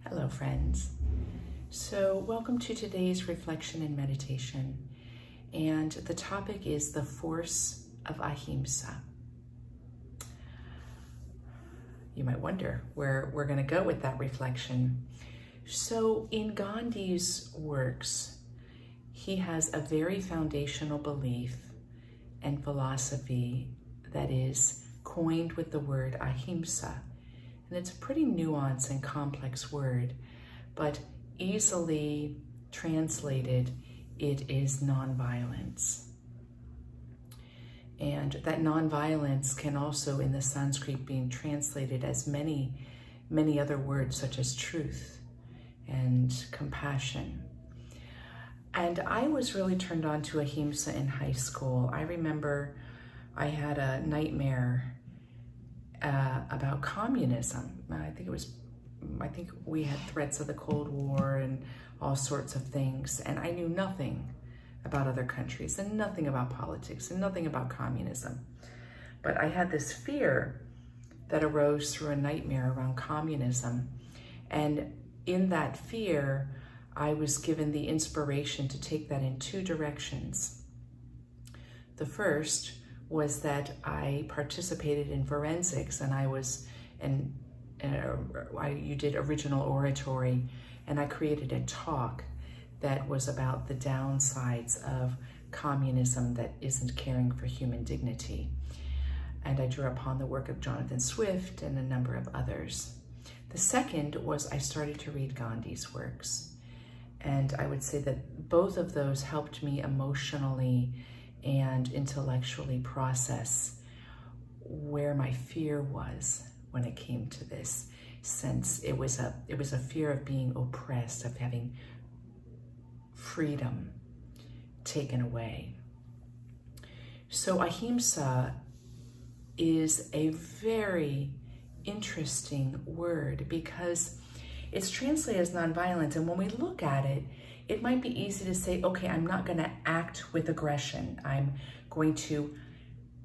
Hello, friends. So, welcome to today's reflection and meditation. And the topic is the force of Ahimsa. You might wonder where we're going to go with that reflection. So, in Gandhi's works, he has a very foundational belief and philosophy that is coined with the word Ahimsa. And it's a pretty nuanced and complex word, but easily translated, it is nonviolence. And that nonviolence can also, in the Sanskrit, be translated as many other words, such as truth and compassion. And I was really turned on to Ahimsa in high school. I remember I had a nightmare about communism. I think we had threats of the Cold War and all sorts of things, and I knew nothing about other countries and nothing about politics and nothing about communism. But I had this fear that arose through a nightmare around communism, and in that fear, I was given the inspiration to take that in two directions. The first was that I participated in forensics, and you did original oratory, and I created a talk that was about the downsides of communism that isn't caring for human dignity. And I drew upon the work of Jonathan Swift and a number of others. The second was I started to read Gandhi's works. And I would say that both of those helped me emotionally and intellectually process where my fear was when it came to this, since it was a fear of being oppressed, of having freedom taken away. So Ahimsa is a very interesting word because it's translated as nonviolence, and when we look at it, it might be easy to say, okay, I'm not going to act with aggression. I'm going to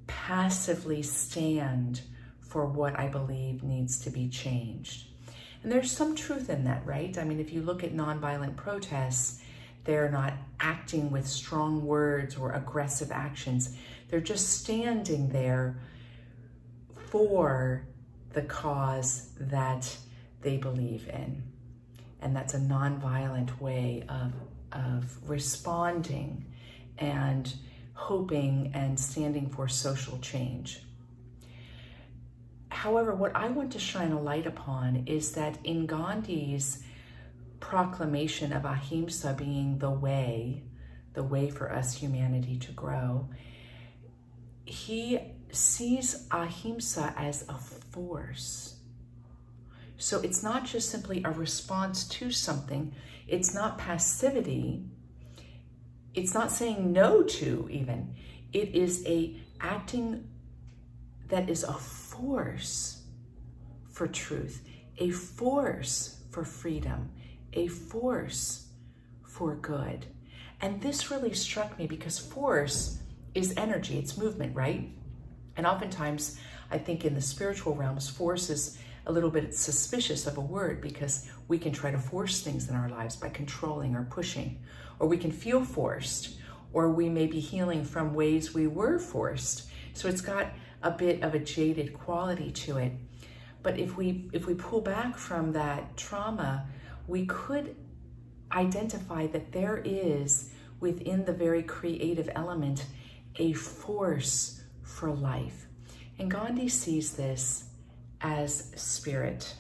passively stand for what I believe needs to be changed. And there's some truth in that, right? I mean, if you look at nonviolent protests, they're not acting with strong words or aggressive actions. They're just standing there for the cause that they believe in. And that's a nonviolent way of responding and hoping and standing for social change. However, what I want to shine a light upon is that in Gandhi's proclamation of Ahimsa being the way for us humanity to grow, he sees Ahimsa as a force. So it's not just simply a response to something. It's not passivity. It's not saying no to even. It is a acting that is a force for truth, a force for freedom, a force for good. And this really struck me because force is energy, it's movement, right? And oftentimes, I think in the spiritual realms, force is a little bit suspicious of a word because we can try to force things in our lives by controlling or pushing, or we can feel forced, or we may be healing from ways we were forced. So it's got a bit of a jaded quality to it. But if we pull back from that trauma, we could identify that there is within the very creative element a force for life. And Gandhi sees this as spirit.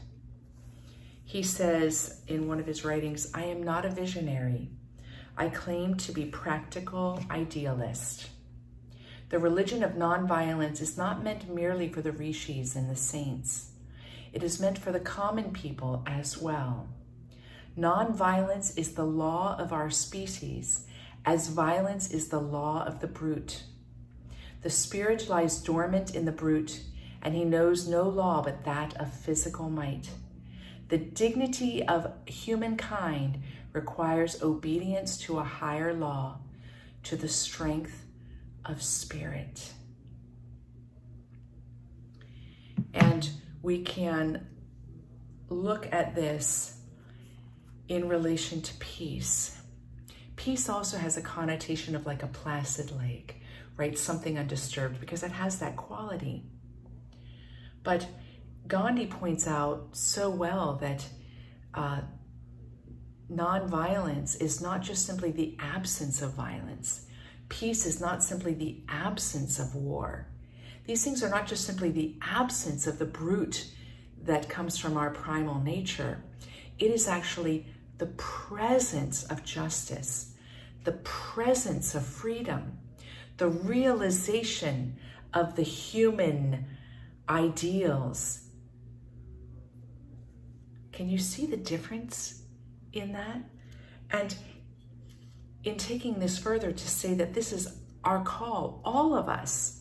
He says in one of his writings, I am not a visionary. I claim to be practical idealist. The religion of nonviolence is not meant merely for the rishis and the saints. It is meant for the common people as well. Nonviolence is the law of our species, as violence is the law of the brute. The spirit lies dormant in the brute, and he knows no law but that of physical might. The dignity of humankind requires obedience to a higher law, to the strength of spirit. And we can look at this in relation to peace. Peace also has a connotation of like a placid lake, right? Something undisturbed, because it has that quality. But Gandhi points out so well that nonviolence is not just simply the absence of violence. Peace is not simply the absence of war. These things are not just simply the absence of the brute that comes from our primal nature. It is actually the presence of justice, the presence of freedom, the realization of the human ideals. Can you see the difference in that? And in taking this further to say that this is our call, all of us.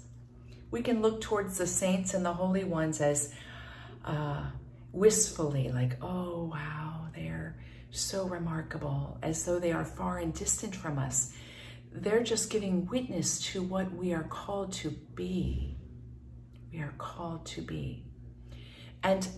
We can look towards the saints and the holy ones as wistfully, like, oh, wow, they're so remarkable, as though they are far and distant from us. They're just giving witness to what we are called to be. We are called to be. And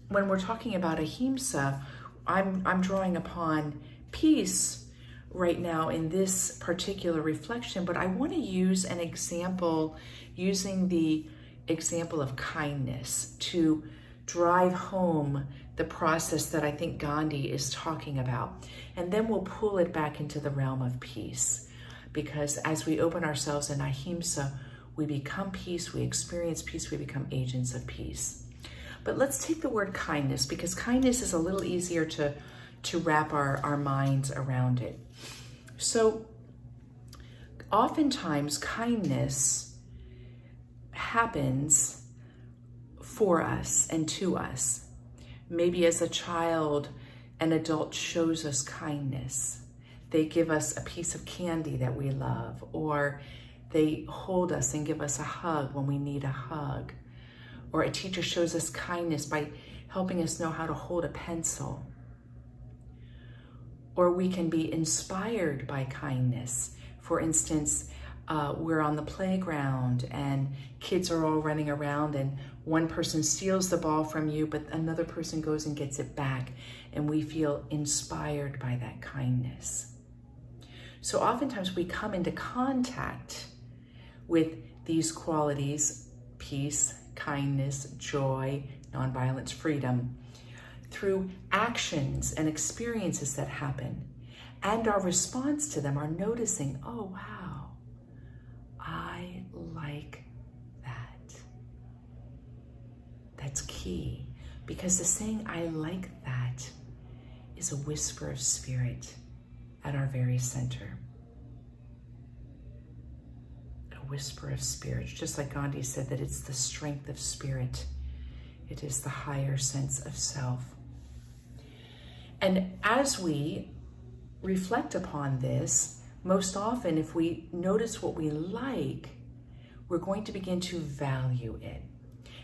when we're talking about ahimsa, I'm drawing upon peace right now in this particular reflection, but I want to use an example, using the example of kindness to drive home the process that I think Gandhi is talking about. And then we'll pull it back into the realm of peace, because as we open ourselves in ahimsa, we become peace, we experience peace, we become agents of peace. But let's take the word kindness, because kindness is a little easier to wrap our minds around it. So oftentimes kindness happens for us and to us. Maybe as a child, an adult shows us kindness. They give us a piece of candy that we love, or they hold us and give us a hug when we need a hug. Or a teacher shows us kindness by helping us know how to hold a pencil. Or we can be inspired by kindness. For instance, we're on the playground and kids are all running around and one person steals the ball from you, but another person goes and gets it back, and we feel inspired by that kindness. So oftentimes we come into contact with these qualities, peace, kindness, joy, nonviolence, freedom, through actions and experiences that happen. And our response to them are noticing, oh, wow, I like that. That's key, because the saying, I like that, is a whisper of spirit at our very center. A whisper of spirit, just like Gandhi said that it's the strength of spirit. It is the higher sense of self. And as we reflect upon this, most often if we notice what we like, we're going to begin to value it.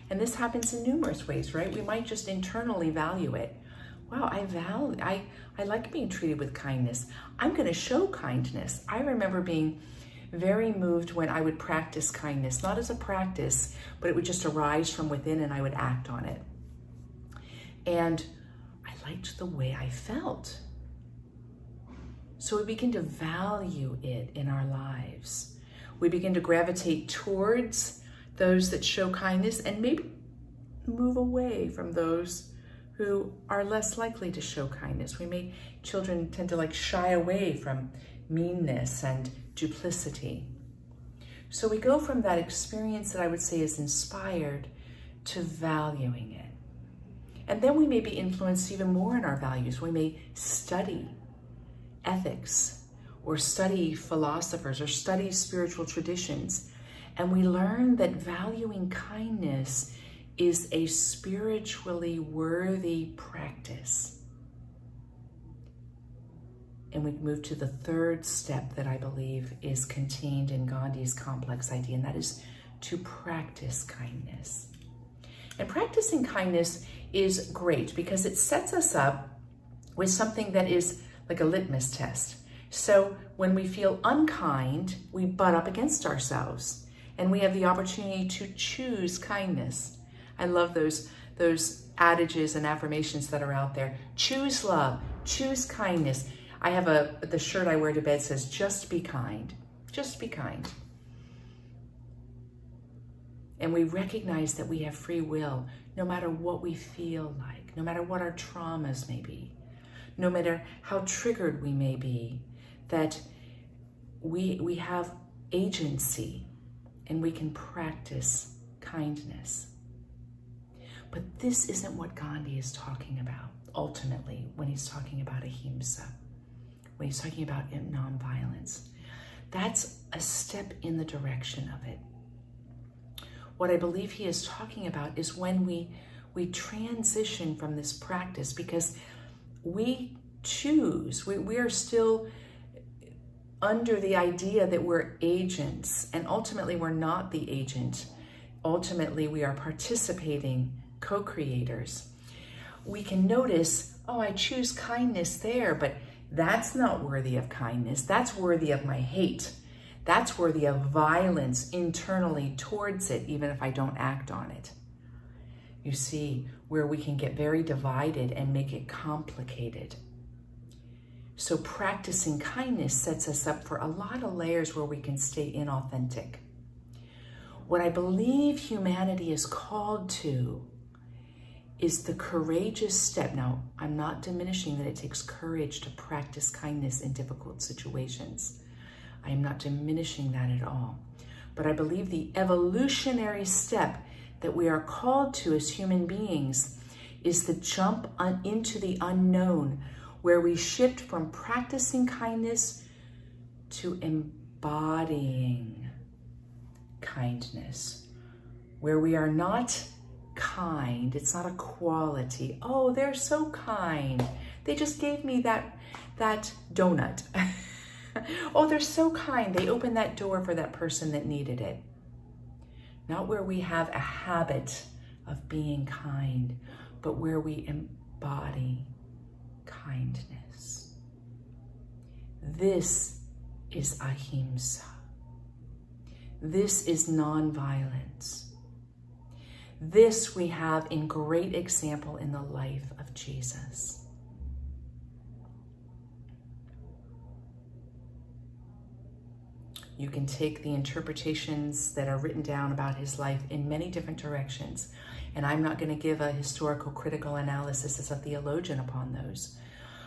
And this happens in numerous ways, right? We might just internally value it. Wow, I like being treated with kindness. I'm going to show kindness. I remember being very moved when I would practice kindness, not as a practice, but it would just arise from within and I would act on it. And I liked the way I felt. So we begin to value it in our lives. We begin to gravitate towards those that show kindness and maybe move away from those who are less likely to show kindness. Children tend to shy away from meanness and duplicity. So we go from that experience that I would say is inspired to valuing it. And then we may be influenced even more in our values. We may study ethics or study philosophers or study spiritual traditions. And we learn that valuing kindness is a spiritually worthy practice. And we move to the third step that I believe is contained in Gandhi's complex idea, and that is to practice kindness. And practicing kindness is great because it sets us up with something that is like a litmus test. So when we feel unkind, we butt up against ourselves, and we have the opportunity to choose kindness. I love those adages and affirmations that are out there. Choose love, Choose kindness. I have the shirt I wear to bed says, just be kind. Just be kind. And we recognize that we have free will, no matter what we feel like, no matter what our traumas may be, no matter how triggered we may be, that we have agency and we can practice kindness. But this isn't what Gandhi is talking about ultimately when he's talking about ahimsa, when he's talking about nonviolence. That's a step in the direction of it. What I believe he is talking about is when we transition from this practice, because we choose, we are still under the idea that we're agents, and ultimately we're not the agent. Ultimately, we are participating co-creators. We can notice, oh, I choose kindness there, but that's not worthy of kindness. That's worthy of my hate. That's worthy of violence internally towards it, even if I don't act on it. You see, where we can get very divided and make it complicated. So practicing kindness sets us up for a lot of layers where we can stay inauthentic. What I believe humanity is called to is the courageous step. Now, I'm not diminishing that it takes courage to practice kindness in difficult situations. I am not diminishing that at all. But I believe the evolutionary step that we are called to as human beings is the jump into the unknown, where we shift from practicing kindness to embodying kindness, where we are not kind. It's not a quality. Oh, they're so kind. They just gave me that donut. Oh, they're so kind. They opened that door for that person that needed it. Not where we have a habit of being kind, but where we embody kindness. This is ahimsa. This is nonviolence. This we have in great example in the life of Jesus. You can take the interpretations that are written down about his life in many different directions. And I'm not going to give a historical critical analysis as a theologian upon those.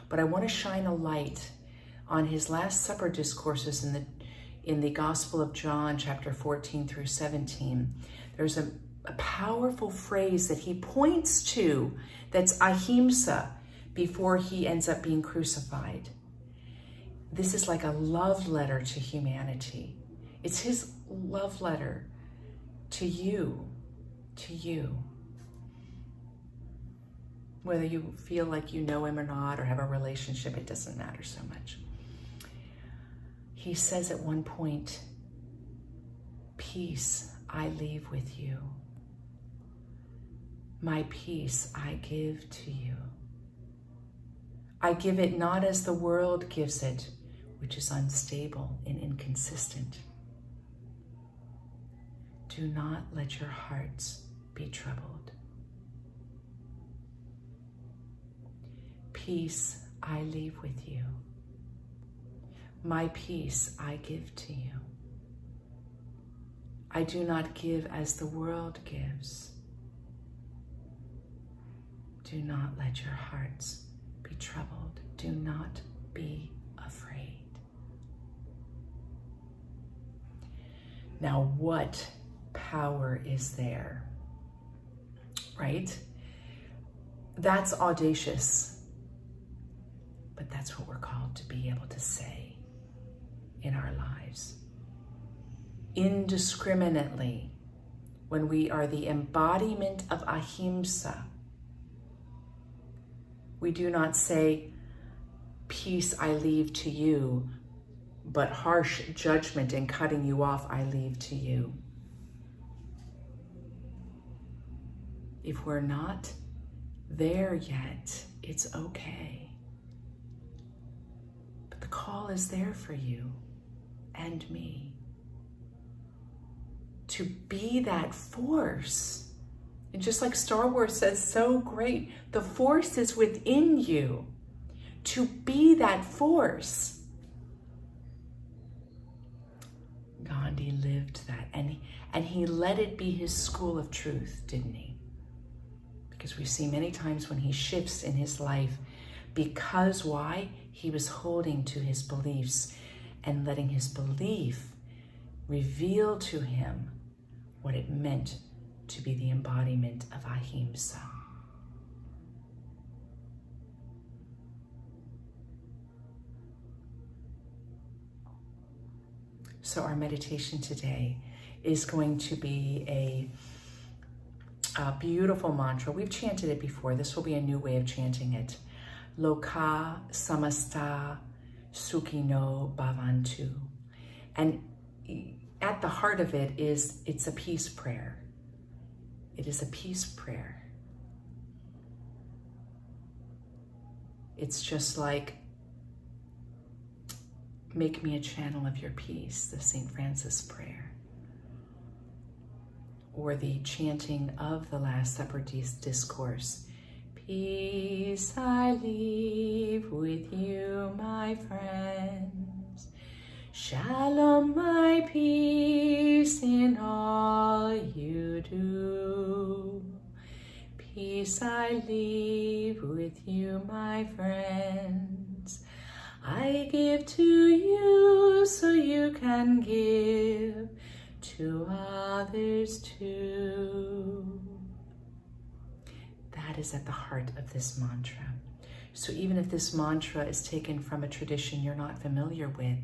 But I want to shine a light on his Last Supper discourses in the Gospel of John, chapter 14 through 17. There's a powerful phrase that he points to that's ahimsa before he ends up being crucified. This is like a love letter to humanity. It's his love letter to you, to you. Whether you feel like you know him or not, or have a relationship, it doesn't matter so much. He says at one point, "Peace I leave with you. My peace I give to you. I give it not as the world gives it, which is unstable and inconsistent. Do not let your hearts be troubled. Peace I leave with you. My peace I give to you. I do not give as the world gives. Do not let your hearts be troubled. Do not be afraid." Now, what power is there, right? That's audacious, but that's what we're called to be able to say in our lives. Indiscriminately, when we are the embodiment of ahimsa, we do not say, "Peace I leave to you," but harsh judgment and cutting you off I leave to you. If we're not there yet, it's okay. But the call is there for you and me to be that force. And just like Star Wars says so great, the force is within you. to be that force. Gandhi lived that, and he let it be his school of truth, didn't he? Because we see many times when he shifts in his life, because why? He was holding to his beliefs and letting his belief reveal to him what it meant to be the embodiment of Ahimsa. So our meditation today is going to be a beautiful mantra. We've chanted it before. This will be a new way of chanting it. Loka samasta sukhino bhavantu. And at the heart of it is, it's a peace prayer. It is a peace prayer. It's just like, make me a channel of your peace, the St. Francis prayer. Or the chanting of the Last Supper discourse. Peace I leave with you, my friends. Shalom, my peace in all you do. Peace I leave with you, my friends. I give to you so you can give to others too. That is at the heart of this mantra. So even if this mantra is taken from a tradition you're not familiar with,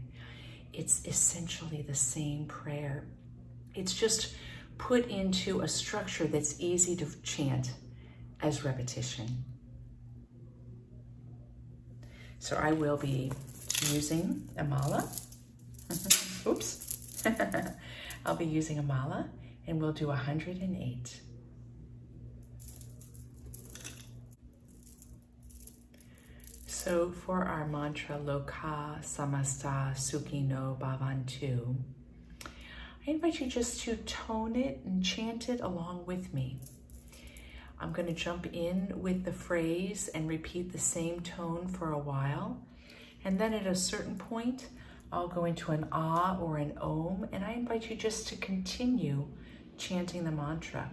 it's essentially the same prayer. It's just put into a structure that's easy to chant as repetition. So I will be using a mala. Oops. I'll be using a mala, and we'll do 108. So for our mantra, Loka samasta sukhino bhavantu, I invite you just to tone it and chant it along with me. I'm going to jump in with the phrase and repeat the same tone for a while. And then at a certain point, I'll go into an ah or an om, and I invite you just to continue chanting the mantra.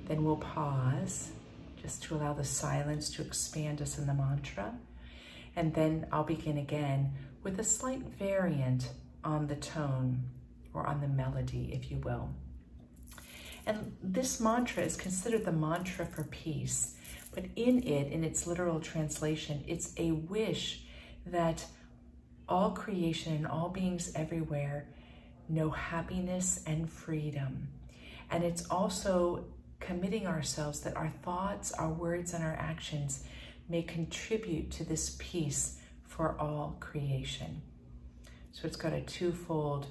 Then we'll pause just to allow the silence to expand us in the mantra. And then I'll begin again with a slight variant on the tone or on the melody, if you will. And this mantra is considered the mantra for peace, but in it, in its literal translation, it's a wish that all creation and all beings everywhere know happiness and freedom. And it's also committing ourselves that our thoughts, our words, and our actions may contribute to this peace for all creation. So it's got a twofold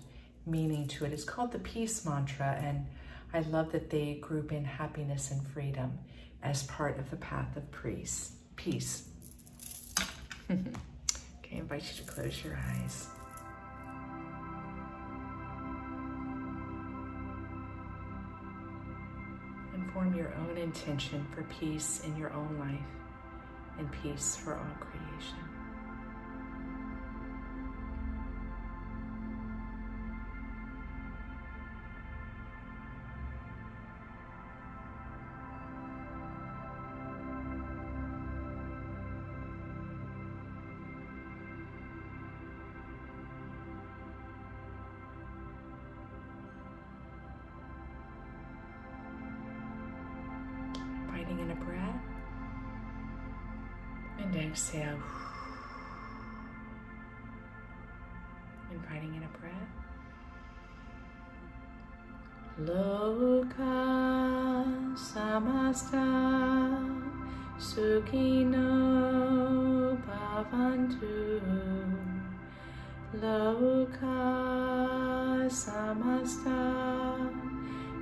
meaning to it. It's called the peace mantra, and I love that they group in happiness and freedom as part of the path of peace. Okay, I invite you to close your eyes. And form your own intention for peace in your own life and peace for all creation. In a breath and exhale. Inviting in a breath. Loka samasta sukhino bhavantu. Loka samasta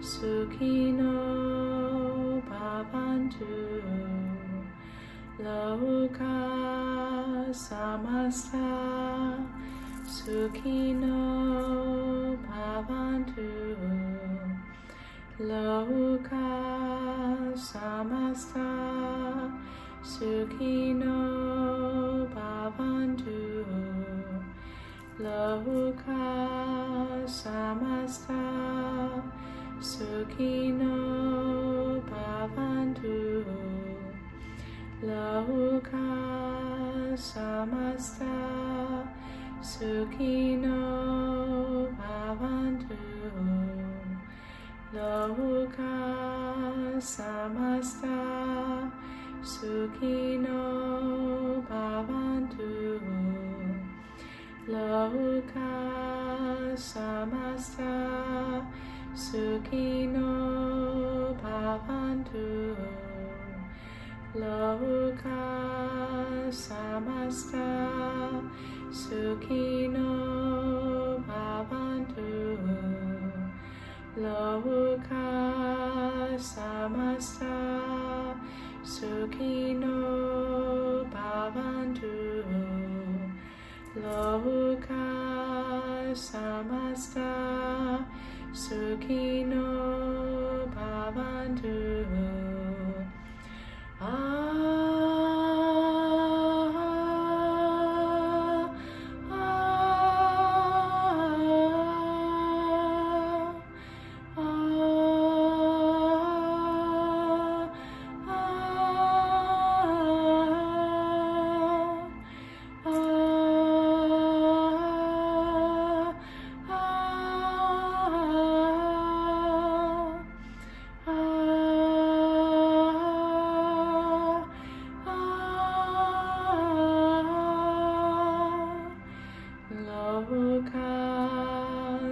sukhino bhavantu. Loka samasta sukhino bhavantu. Loka samasta sukhino bhavantu. bhavantu. Loka samasta sukhino bhavantu. Loka samasta sukhino bhavantu. Loka samasta sukhino bhavantu. Loka samasta sukhino bhavantu. Loka samasta sukhino bhavantu. Loka samasta sukhino bhavantu. Loka samasta sukhino bhavantu.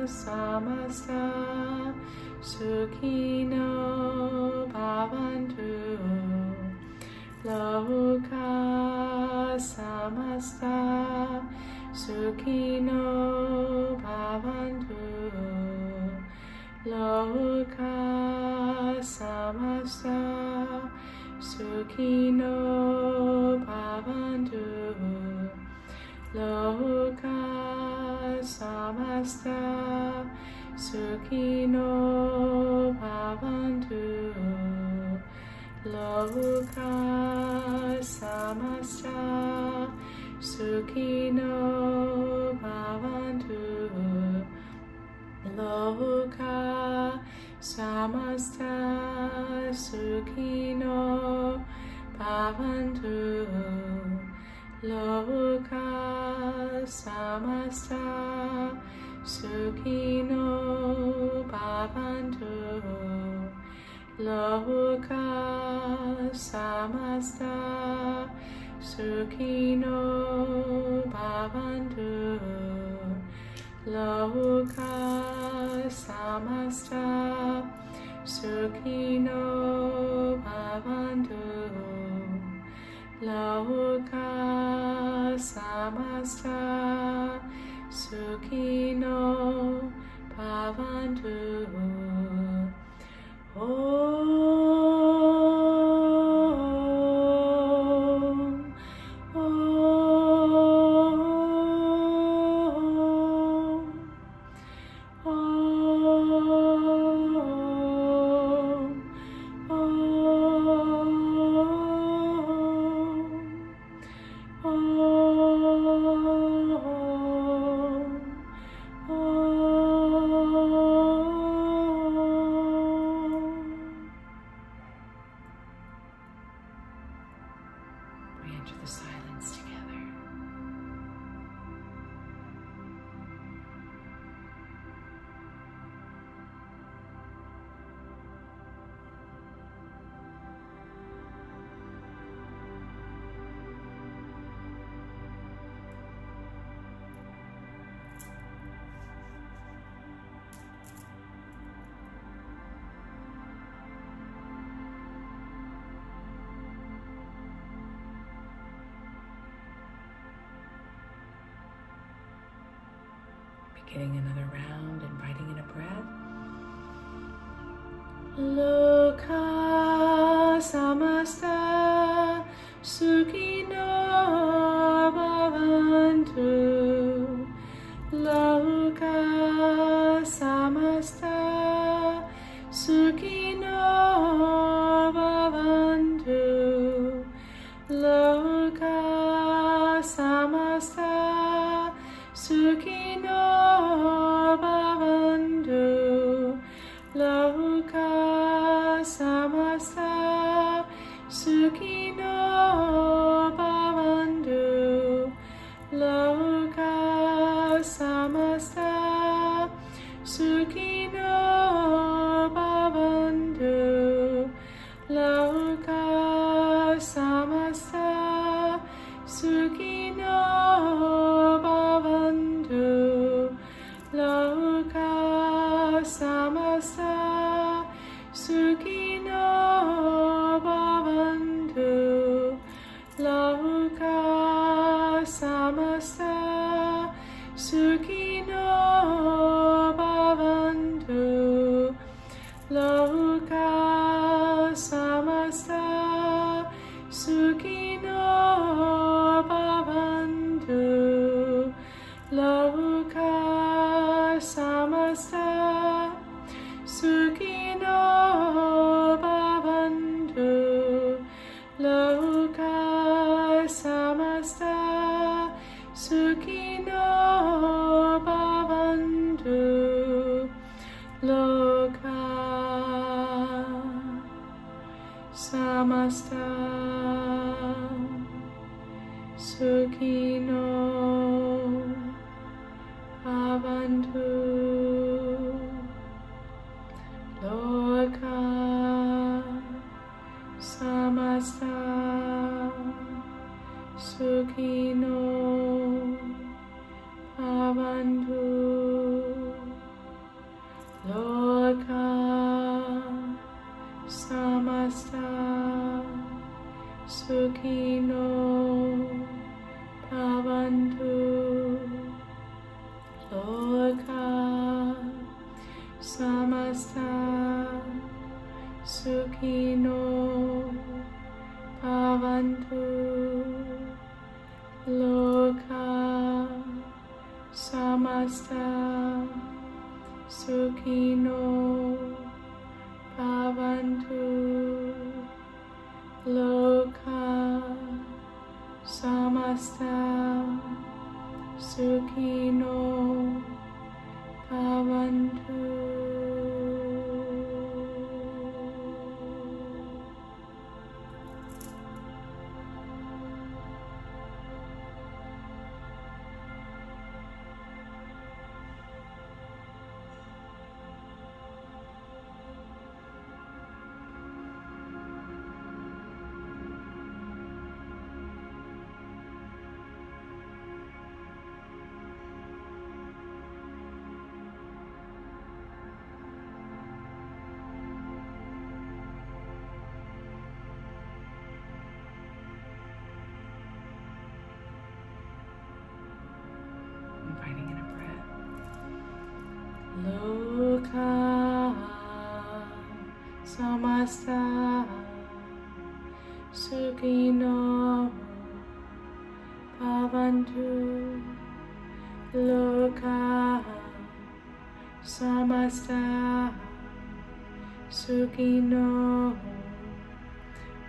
Samasta sukhino bhavantu. Loka samasta sukhino bhavantu. Loka samasta sukhino bhavantu. Loka samasta sukhino bhavantu. Loka samasta sukhino bhavantu. Loka samasta sukhino bhavantu. Loka samasta sukhino bhavantu. Loka samasta sukhino bhavantu. Loka samasta sukhino bhavantu. Loka samasta sukhino bhavantu. We enter the silence together. Getting another round, inviting in a breath. Loka samasta sukhino bhavantu. Loka samasta sukhino bhavantu. Loka samasta Sukhino bhavantu loka samasta Sukhino bhavantu loka samasta Sukhino bhavantu loka samasta Sukhino bhavantu loka samasta Sukhino bhavantu loka samasta Sukhino bhavantu loka samasta Sukhino bhavantu loka samasta Sukhino bhavantu loka samasta Sukhino bhavantu loka samasta Sukhino bhavantu loka samasta Sukhino bhavantu loka samasta Sukhino bhavantu loka samasta Sukhino bhavantu loka samasta Sukhino bhavantu. Inviting in a breath. Loka samasta Sukhino bhavantu loka samasta Sukhino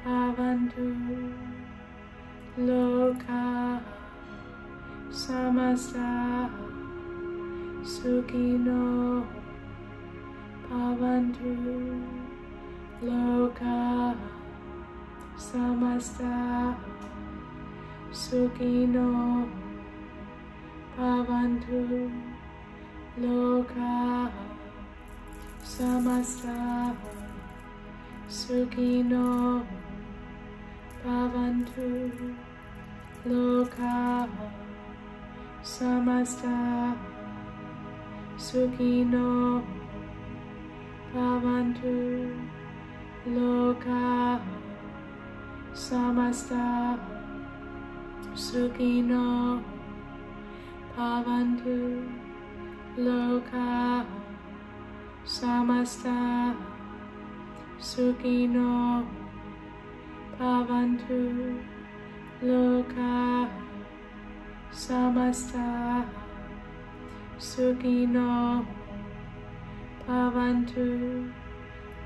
bhavantu loka samasta Sukhino bhavantu loka samasta Sukhino bhavantu loka samasta Sukhino bhavantu loka samasta Sukhino bhavantu loka samasta Sukhino bhavantu loka samasta Sukhino bhavantu loka samasta Sukhino bhavantu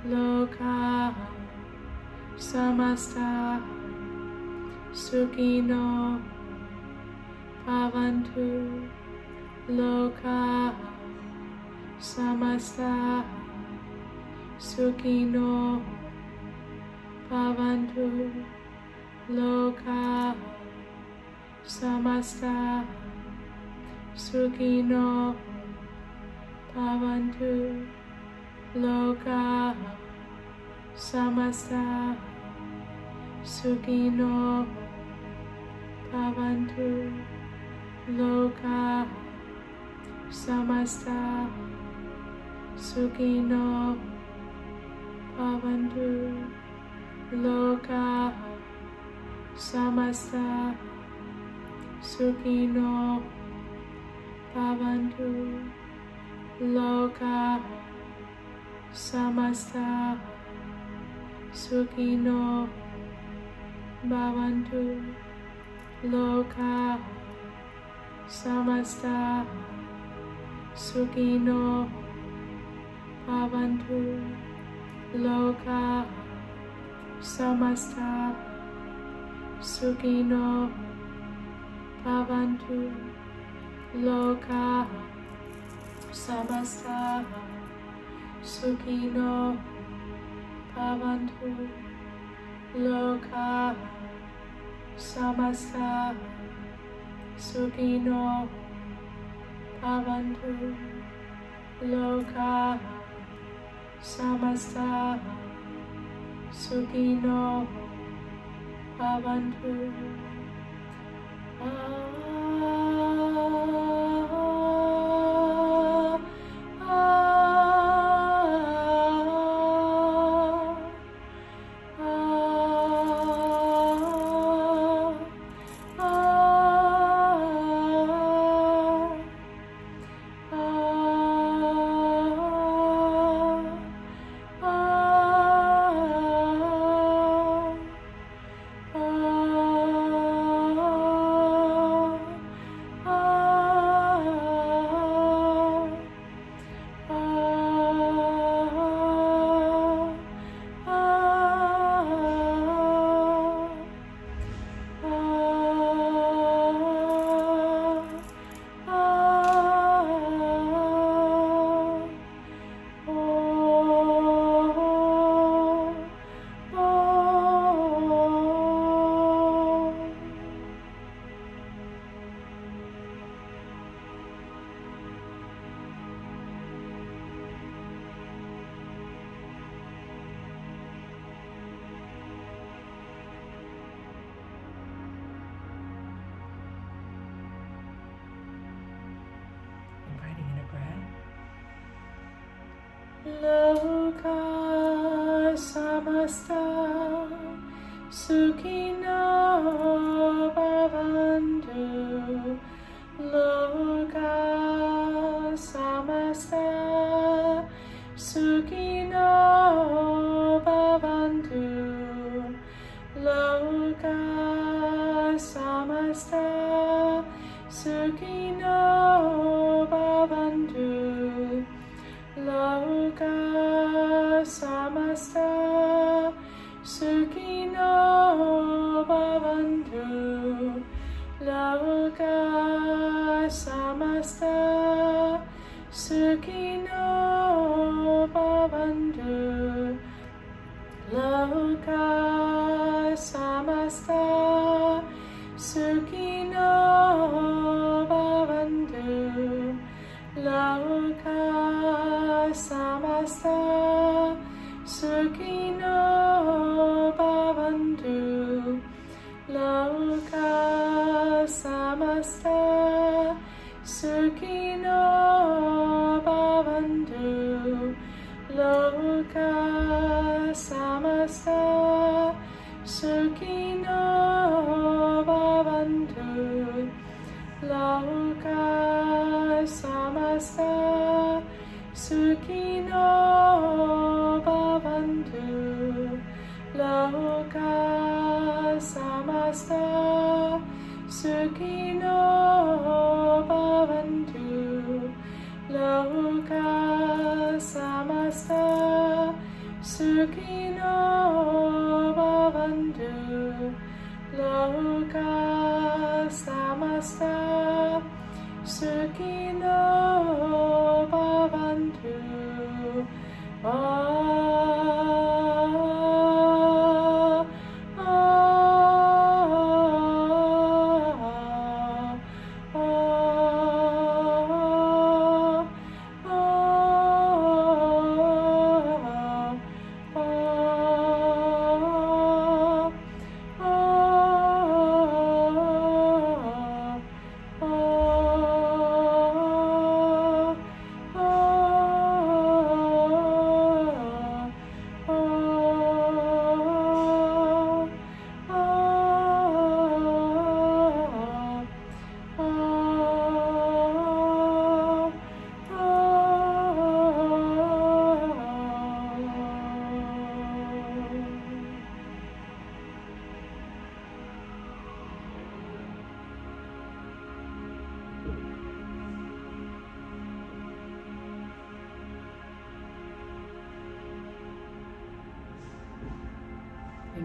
loka samasta Sukhino bhavantu loka samasta Sukhino bhavantu loka samasta sukhino bhavantu, loka samasta sukhino bhavantu, loka samasta sukhino bhavantu, loka samasta sukhino bhavantu, loka samasta sukhino bhavantu, loka samasta sukhino bhavantu, loka samasta sukhino bhavantu, loka samasta sukhino bhavantu, loka samasta sukhino bhavantu, loka samasta sukhino bhavantu. Loka samasta sukhino bhavantu, loka samasta sukhino bhavantu, loka samasta sukhino bhavantu, loka samasta sukhino bhavantu, loka samasta sukhino bhavantu, loka samasta sukhino bhavantu, loka samasta sukhino bhavantu, loka samasta sukhino bhavantu, loka samasta sukhino bhavantu, loka samasta sukhino bhavantu, loka samasta sukhino bhavantu, loka samasta sukhino bhavantu, loka samasta sukhino bhavantu. Ah, ah, ah.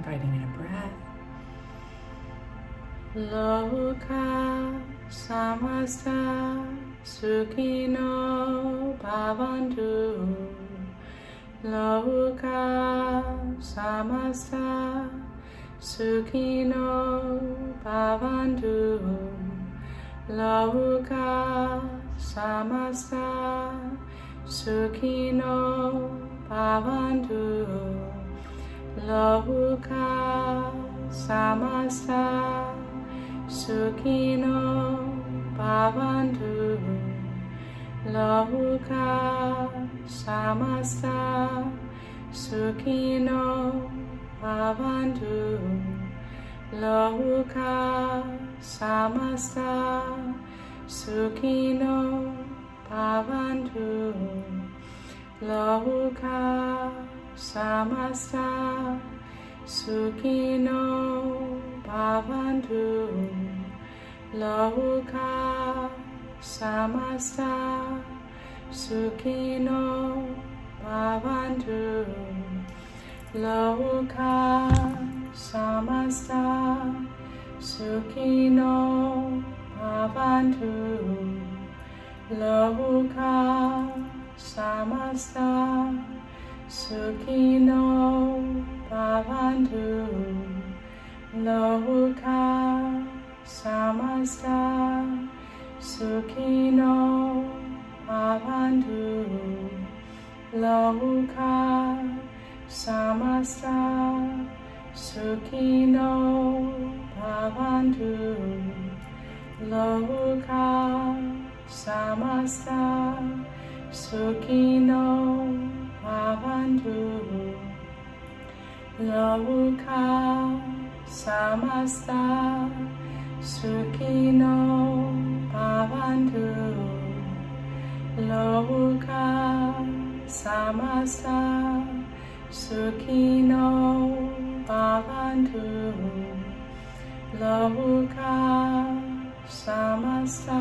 Inviting in a breath. Loka samasta sukhino bhavantu. Loka samasta sukhino bhavantu. Loka samasta sukhino bhavantu. Loka samasta sukhino bhavantu. Loka samasta sukhino bhavantu. Loka samasta sukhino bhavantu. Loka samasta sukhino bhavantu. Loka samasta sukhino bhavantu. Loka samasta sukhino bhavantu. Loka samasta sukhino bhavantu. Loka samasta sukhino bhavantu. Loka samasta sukhino bhavantu. Loka samasta sukhino bhavantu. Loka samasta sukhino bhavantu. Loka samasta sukhino bhavantu. Loka samasta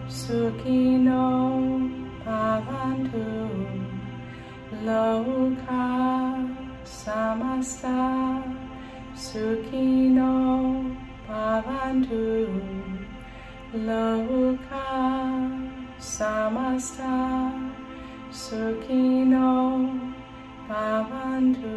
sukhino bhavantu. Loka samasta sukhino bhavantu. Loka samasta sukhino bhavantu.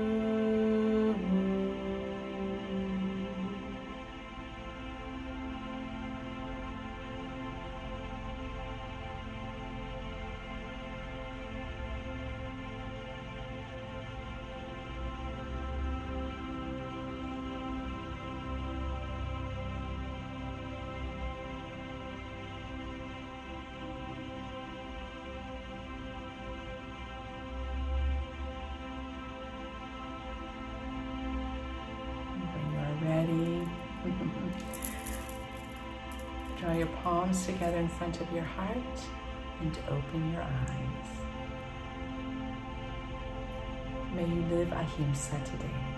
Draw your palms together in front of your heart and open your eyes. May you live Ahimsa today.